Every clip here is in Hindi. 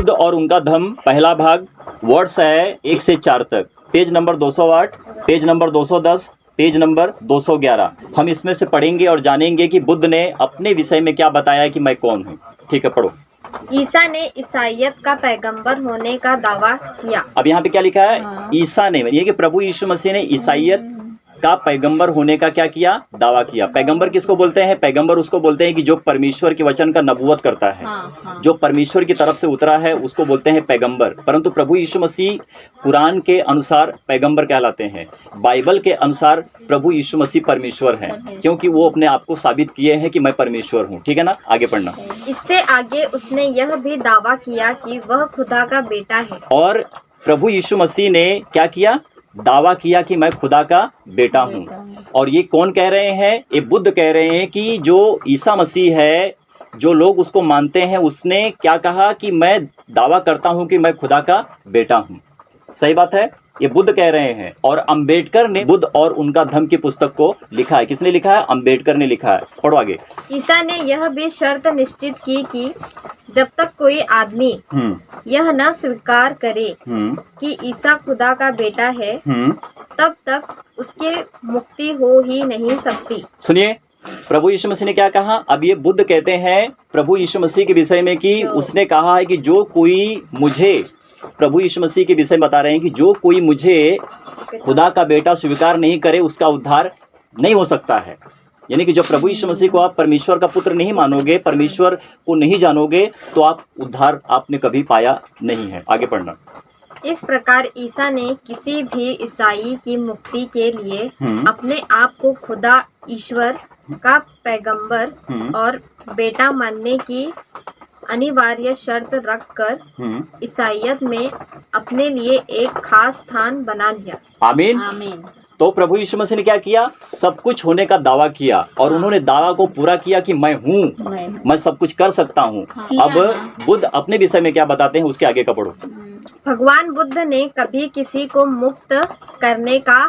बुद्ध और उनका धम्म, पहला भाग, वर्ड्स है 1 से 4 तक, page number 208, page number 210, page number 211। हम इसमें से पढ़ेंगे और जानेंगे कि बुद्ध ने अपने विषय में क्या बताया कि मैं कौन हूँ। ठीक है, पढ़ो। ईसा ने ईसाइयत का पैगंबर होने का दावा किया। अब यहाँ पे क्या लिखा है? ईसा ने, ये कि प्रभु यीशु मसीह ने ईसाइयत का पैगंबर होने का क्या किया? दावा किया। पैगंबर किसको बोलते हैं? पैगंबर उसको बोलते हैं कि जो परमेश्वर के वचन का नबूवत करता है, जो परमेश्वर की तरफ से उतरा है उसको बोलते हैं पैगंबर। परंतु प्रभु यीशु मसीह कुरान के अनुसार पैगंबर कहलाते हैं। बाइबल के अनुसार प्रभु यीशु मसीह परमेश्वर हैं, क्योंकि वो अपने आप को साबित किए हैं कि मैं परमेश्वर हूँ। ठीक है ना, आगे पढ़ना। इससे आगे उसने यह भी दावा किया कि वह खुदा का बेटा है। और प्रभु यीशु मसीह ने क्या किया? दावा किया कि मैं खुदा का बेटा हूँ। और ये कौन कह रहे हैं? ये बुद्ध कह रहे हैं कि जो ईसा मसीह है, जो लोग उसको मानते हैं, उसने क्या कहा कि मैं दावा करता हूँ कि मैं खुदा का बेटा हूँ। सही बात है, ये बुद्ध कह रहे हैं। और अंबेडकर ने बुद्ध और उनका धम्म की पुस्तक को लिखा है। किसने लिखा है? अंबेडकर ने लिखा है। पढ़ो आगे। ईसा ने यह भी शर्त निश्चित की कि जब तक कोई आदमी यह न स्वीकार करे कि ईसा खुदा का बेटा है, तब तक उसके मुक्ति हो ही नहीं सकती। सुनिए, प्रभु यीशु मसीह ने क्या कहा? अब ये बुद्ध कहते हैं प्रभु यीशु मसीह के विषय में कि उसने कहा है कि जो कोई मुझे, प्रभु यीशु मसीह के विषय में बता रहे हैं कि जो कोई मुझे खुदा का बेटा स्वीकार नहीं करे उसका उद्धार नहीं हो सकता है। यानी कि जब प्रभु यीशु मसीह को आप परमेश्वर का पुत्र नहीं मानोगे, परमेश्वर को नहीं जानोगे, तो आप उद्धार आपने कभी पाया नहीं है। आगे पढ़ना। इस प्रकार ईसा ने किसी भी ईसाई की मुक्ति के लिए अपने आप को खुदा ईश्वर का पैगंबर और बेटा मानने की अनिवार्य शर्त रखकर ईसाइयत में अपने लिए एक खास स्थान बना लिया। आमीन, आमीन। तो प्रभु यीशु मसीह ने क्या किया? सब कुछ होने का दावा किया, और उन्होंने दावा को पूरा किया कि मैं हूँ, मैं सब कुछ कर सकता हूँ। अब बुद्ध अपने विषय में क्या बताते हैं, उसके आगे का पढ़ो। भगवान बुद्ध ने कभी किसी को मुक्त करने का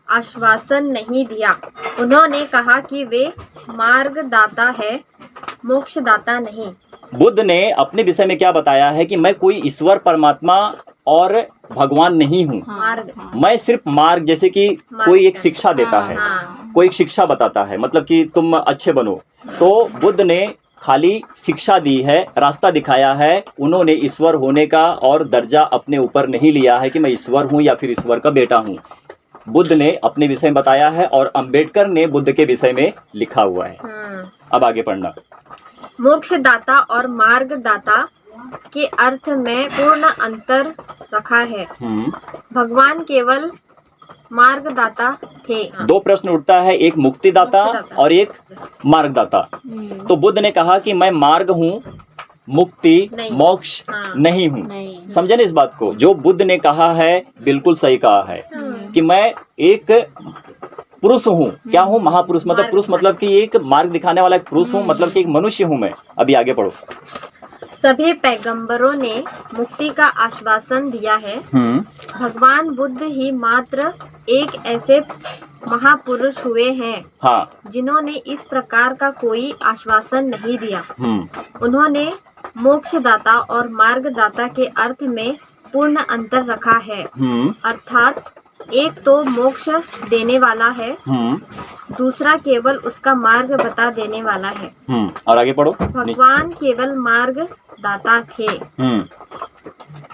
आश्वासन नहीं दिया। उन्होंने कहा कि वे मार्गदाता है, मोक्षदाता नहीं। बुद्ध ने अपने विषय में क्या बताया है कि मैं कोई ईश्वर, परमात्मा और भगवान नहीं हूँ। मैं सिर्फ मार्ग, जैसे कि कोई एक शिक्षा देता है, कोई एक शिक्षा बताता है, मतलब कि तुम अच्छे बनो। तो बुद्ध ने खाली शिक्षा दी है, रास्ता दिखाया है। उन्होंने ईश्वर होने का और दर्जा अपने ऊपर नहीं लिया है कि मैं ईश्वर हूँ या फिर ईश्वर का बेटा हूँ। बुद्ध ने अपने विषय में बताया है और अंबेडकर ने बुद्ध के विषय में लिखा हुआ है। अब आगे पढ़ना। मोक्षदाता और मार्गदाता के अर्थ में पूर्ण अंतर रखा है। भगवान केवल मार्गदाता थे। दो प्रश्न उठता है, एक मुक्तिदाता और एक मार्गदाता। तो बुद्ध ने कहा कि मैं मार्ग हूँ, मुक्ति मोक्ष नहीं हूँ। समझे ना इस बात को? जो बुद्ध ने कहा है बिल्कुल सही कहा है कि मैं एक पुरुष हूँ। क्या हूँ? महापुरुष। मतलब पुरुष मतलब कि एक मार्ग दिखाने वाला एक पुरुष हूँ, मतलब कि एक मनुष्य हूँ मैं। अभी आगे पढ़ो। सभी पैगंबरों ने मुक्ति का आश्वासन दिया है। भगवान बुद्ध ही मात्र एक ऐसे महापुरुष हुए हैं जिन्होंने इस प्रकार का कोई आश्वासन नहीं दिया। उन्होंने मोक्षदाता और मार्गदाता के अर्थ में पूर्ण अंतर रखा है। अर्थात एक तो मोक्ष देने वाला है, दूसरा केवल उसका मार्ग बता देने वाला है। और आगे पढ़ो। भगवान केवल मार्ग दाता थे।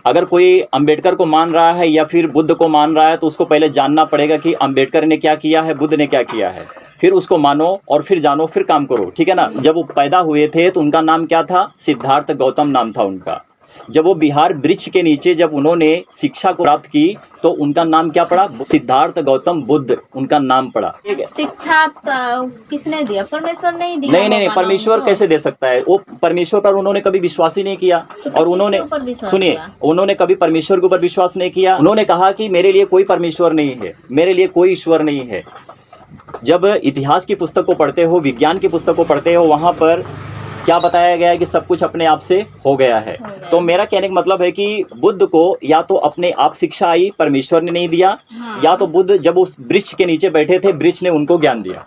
अगर कोई अंबेडकर को मान रहा है या फिर बुद्ध को मान रहा है, तो उसको पहले जानना पड़ेगा कि अंबेडकर ने क्या किया है, बुद्ध ने क्या किया है। फिर उसको मानो और फिर जानो, फिर काम करो। ठीक है ना? जब वो पैदा हुए थे तो उनका नाम क्या था? सिद्धार्थ गौतम नाम था उनका। जब वो बिहार वृक्ष के नीचे जब उन्होंने शिक्षा को प्राप्त की तो उनका नाम क्या पड़ा? सिद्धार्थ गौतम बुद्ध उनका नाम पड़ा। शिक्षा किसने दिया? परमेश्वर नहीं दिया। नहीं, परमेश्वर कैसे दे सकता है? वो परमेश्वर पर उन्होंने कभी विश्वास ही नहीं किया। और उन्होंने, सुनिए, उन्होंने कभी परमेश्वर के ऊपर विश्वास नहीं किया। उन्होंने कहा कि मेरे लिए कोई परमेश्वर नहीं है, मेरे लिए कोई ईश्वर नहीं है। जब इतिहास की पुस्तक को पढ़ते हो, विज्ञान की पुस्तक को पढ़ते हो, वहाँ पर क्या बताया गया है कि सब कुछ अपने आप से हो गया है। तो मेरा कहने का मतलब है कि बुद्ध को या तो अपने आप शिक्षा आई, परमेश्वर ने नहीं दिया, या तो बुद्ध जब उस वृक्ष के नीचे बैठे थे, वृक्ष ने उनको ज्ञान दिया।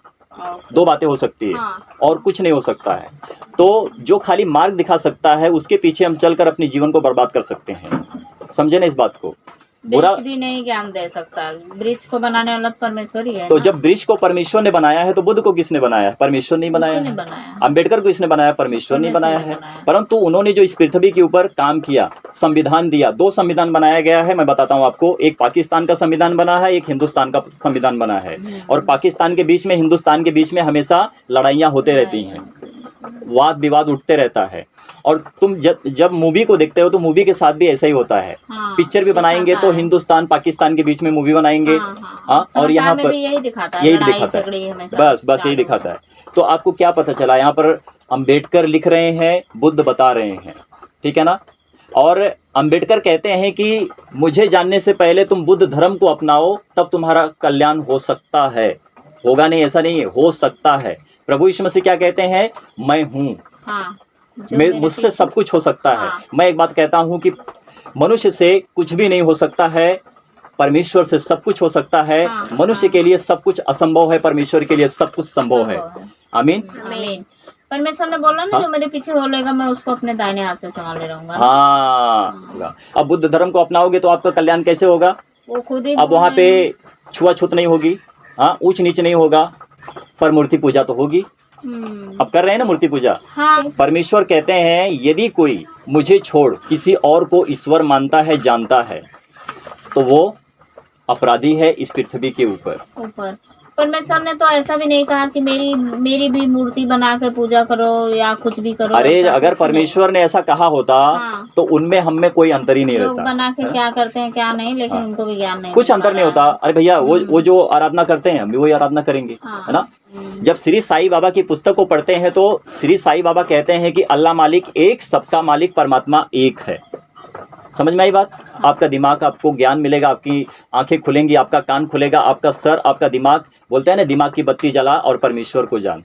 दो बातें हो सकती है हाँ। और कुछ नहीं हो सकता है। तो जो खाली मार्ग दिखा सकता है उसके पीछे हम चलकर अपने जीवन को बर्बाद कर सकते हैं। समझे ना इस बात को? बुरा वृक्ष भी नहीं ज्ञान दे सकता, वृक्ष को बनाने वाला परमेश्वर ही है तो ना? जब वृक्ष को परमेश्वर ने बनाया है तो बुद्ध को किसने बनाया है? परमेश्वर नहीं बनाया उसी ने है। बनाया। अंबेडकर को इसने बनाया, परमेश्वर ने बनाया है। बनाया। परंतु उन्होंने जो इस पृथ्वी के ऊपर काम किया, संविधान दिया, दो संविधान बनाया गया है। मैं बताता हूँ आपको, एक पाकिस्तान का संविधान बना है, एक हिंदुस्तान का संविधान बना है। और पाकिस्तान के बीच में, हिंदुस्तान के बीच में हमेशा लड़ाइयाँ होते रहती हैं, वाद विवाद उठते रहता है। और तुम जब मूवी को देखते हो तो मूवी के साथ भी ऐसा ही होता है। हाँ, पिक्चर भी बनाएंगे तो हिंदुस्तान पाकिस्तान के बीच में मूवी बनाएंगे। हाँ, और यहाँ पर यही दिखाता है, यही लड़ाई दिखाता झगड़े है, हमेशा बस यही दिखाता है। तो आपको क्या पता चला? यहाँ पर अंबेडकर लिख रहे हैं, बुद्ध बता रहे हैं, ठीक है ना? और अंबेडकर कहते हैं कि मुझे जानने से पहले तुम बुद्ध धर्म को अपनाओ, तब तुम्हारा कल्याण हो सकता है। होगा नहीं ऐसा नहीं है, हो सकता है। प्रभु यीशु मसीह क्या कहते हैं? मैं हूँ, मुझसे सब कुछ हो सकता है। मैं एक बात कहता हूँ कि मनुष्य से कुछ भी नहीं हो सकता है, परमेश्वर से सब कुछ हो सकता है। मनुष्य के लिए सब कुछ असंभव है, परमेश्वर के लिए सब कुछ संभव है। आमीन। परमेश्वर ने बोला ना, जो मेरे पीछे हो लेगा मैं उसको अपने दाहिने हाथ से संभाले रहूंगा। हाँ, अब बुद्ध धर्म को अपनाओगे तो आपका कल्याण कैसे होगा? वो खुद ही अब वहाँ पे छुआछूत नहीं होगी, हाँ, ऊंच नीच नहीं होगा, पर मूर्ति पूजा तो होगी। अब कर रहे हैं ना मूर्ति पूजा। हाँ। परमेश्वर कहते हैं यदि कोई मुझे छोड़ किसी और को ईश्वर मानता है, जानता है, तो वो अपराधी है इस पृथ्वी के ऊपर। परमेश्वर ने तो ऐसा भी नहीं कहा कि मेरी भी मूर्ति बना के पूजा करो या कुछ भी करो। अरे अगर परमेश्वर ने ऐसा कहा होता तो उनमें हम में कोई अंतर ही नहीं रहता। लोग बना के क्या करते हैं क्या नहीं, लेकिन उनको भी ज्ञान नहीं, कुछ अंतर नहीं होता। अरे भैया वो जो आराधना करते हैं हम भी वही आराधना करेंगे, है ना? जब श्री साईं बाबा की पुस्तक को पढ़ते हैं तो श्री साईं बाबा कहते हैं कि अल्लाह मालिक एक, सबका मालिक परमात्मा एक है। समझ में आई बात? आपका दिमाग, आपको ज्ञान मिलेगा, आपकी आंखें खुलेंगी, आपका कान खुलेगा, आपका सर, आपका दिमाग, बोलते हैं ना दिमाग की बत्ती जला और परमेश्वर को जान।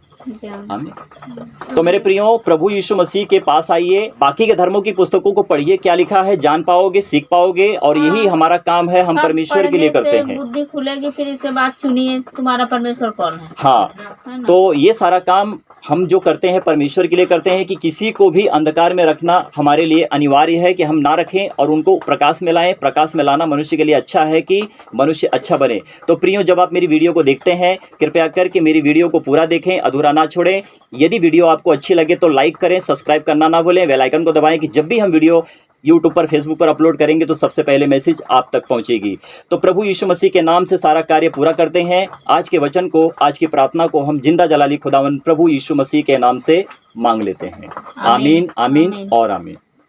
आमीन। तो मेरे प्रियो, प्रभु यीशु मसीह के पास आइए, बाकी के धर्मों की पुस्तकों को पढ़िए, क्या लिखा है जान पाओगे, सीख पाओगे। और यही हमारा काम है, हम परमेश्वर के लिए करते हैं। बुद्धि खुलेगी, फिर इसके बाद चुनिए तुम्हारा परमेश्वर कौन है। हाँ, तो ये सारा काम हम जो करते हैं परमेश्वर के लिए करते हैं कि किसी को भी अंधकार में रखना हमारे लिए अनिवार्य है कि हम ना रखें और उनको प्रकाश में लाएं। प्रकाश में लाना मनुष्य के लिए अच्छा है कि मनुष्य अच्छा बने। तो प्रियो, जब आप मेरी वीडियो को देखते हैं, कृपया करके मेरी वीडियो को पूरा देखें, अधूरा ना छोड़ें। यदि वीडियो आपको अच्छी लगे तो लाइक करें, सब्सक्राइब करना ना भूलें, बेल आइकन को दबाएं कि जब भी हम वीडियो यूट्यूब पर, फेसबुक पर अपलोड करेंगे तो सबसे पहले मैसेज आप तक पहुंचेगी। तो प्रभु यीशु मसीह के नाम से सारा कार्य पूरा करते हैं। आज के वचन को, आज की प्रार्थना को हम जिंदा जलाली खुदावन प्रभु यीशु मसीह के नाम से मांग लेते हैं। आमीन, आमीन और आमीन।